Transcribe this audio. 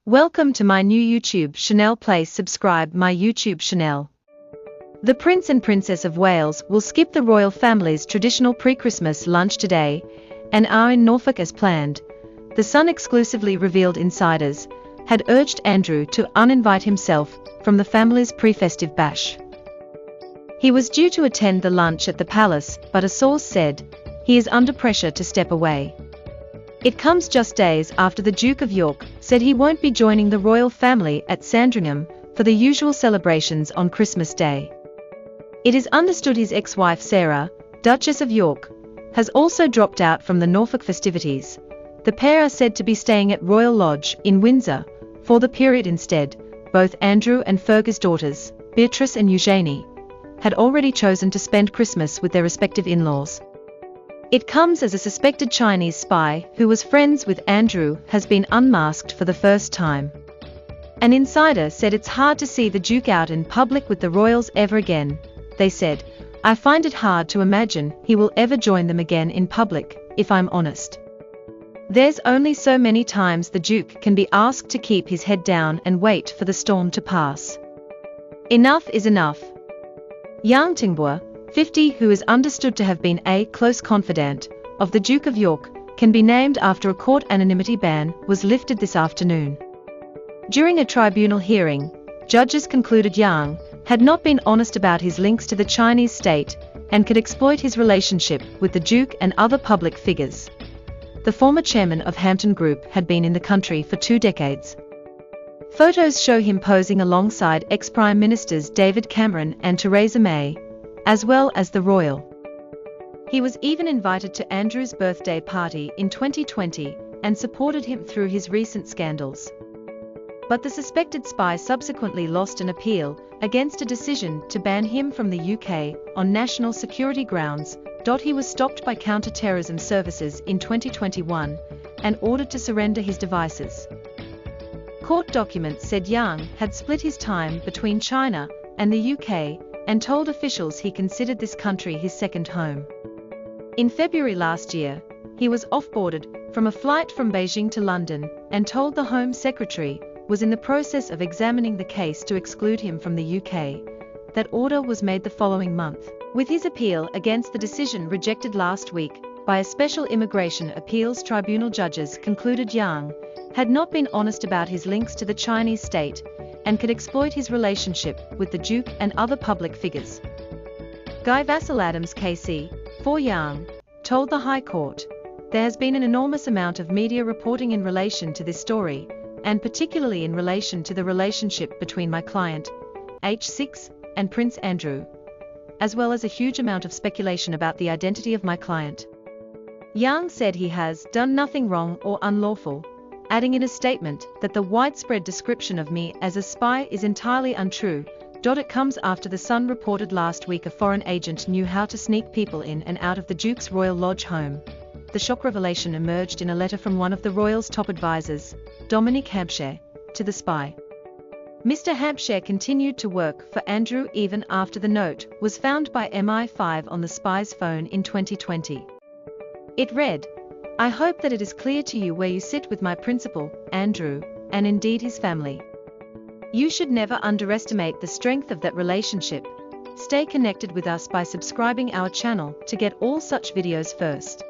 Welcome to my new YouTube channel. Please subscribe my YouTube channel. The Prince and Princess of Wales will skip the royal family's traditional pre-Christmas lunch today and are in Norfolk as planned. The Sun exclusively revealed insiders had urged Andrew to uninvite himself from the family's pre-festive bash. He was due to attend the lunch at the palace, but a source said he is under pressure to step away. It comes just days after the Duke of York said he won't be joining the royal family at Sandringham for the usual celebrations on Christmas Day. It is understood his ex-wife Sarah, Duchess of York, has also dropped out from the Norfolk festivities. The pair are said to be staying at Royal Lodge in Windsor for the period instead. Both Andrew and Fergus' daughters, Beatrice and Eugenie, had already chosen to spend Christmas with their respective in-laws. It comes as a suspected Chinese spy who was friends with Andrew has been unmasked for the first time. An insider said it's hard to see the Duke out in public with the royals ever again. They said, "I find it hard to imagine he will ever join them again in public, if I'm honest. There's only so many times the Duke can be asked to keep his head down and wait for the storm to pass. Enough is enough." Yang Tingbua, 50, who is understood to have been a close confidant of the Duke of York, can be named after a court anonymity ban was lifted this afternoon. During a tribunal hearing, judges concluded Yang had not been honest about his links to the Chinese state and could exploit his relationship with the Duke and other public figures. The former chairman of Hampton Group had been in the country for 2 decades. Photos show him posing alongside ex-Prime Ministers David Cameron and Theresa May, as well as the royal. He was even invited to Andrew's birthday party in 2020 and supported him through his recent scandals. But the suspected spy subsequently lost an appeal against a decision to ban him from the UK on national security grounds. He was stopped by counter-terrorism services in 2021 and ordered to surrender his devices. Court documents said Yang had split his time between China and the UK and told officials he considered this country his second home. In February last year, he was off-boarded from a flight from Beijing to London and told the Home Secretary was in the process of examining the case to exclude him from the UK. That order was made the following month, with his appeal against the decision rejected last week by a special immigration appeals tribunal. Judges concluded Yang had not been honest about his links to the Chinese state and could exploit his relationship with the Duke and other public figures. Guy Vasil-Adams KC, for Yang, told the High Court, "There has been an enormous amount of media reporting in relation to this story, and particularly in relation to the relationship between my client, H6, and Prince Andrew, as well as a huge amount of speculation about the identity of my client." Yang said he has done nothing wrong or unlawful, adding in a statement that the widespread description of me as a spy is entirely untrue. It comes after the Sun reported last week a foreign agent knew how to sneak people in and out of the Duke's Royal Lodge home. The shock revelation emerged in a letter from one of the royal's top advisors, Dominic Hampshire, to the spy. Mr. Hampshire continued to work for Andrew even after the note was found by MI5 on the spy's phone in 2020. It read, "I hope that it is clear to you where you sit with my principal, Andrew, and indeed his family. You should never underestimate the strength of that relationship. Stay connected with us by subscribing our channel to get all such videos first."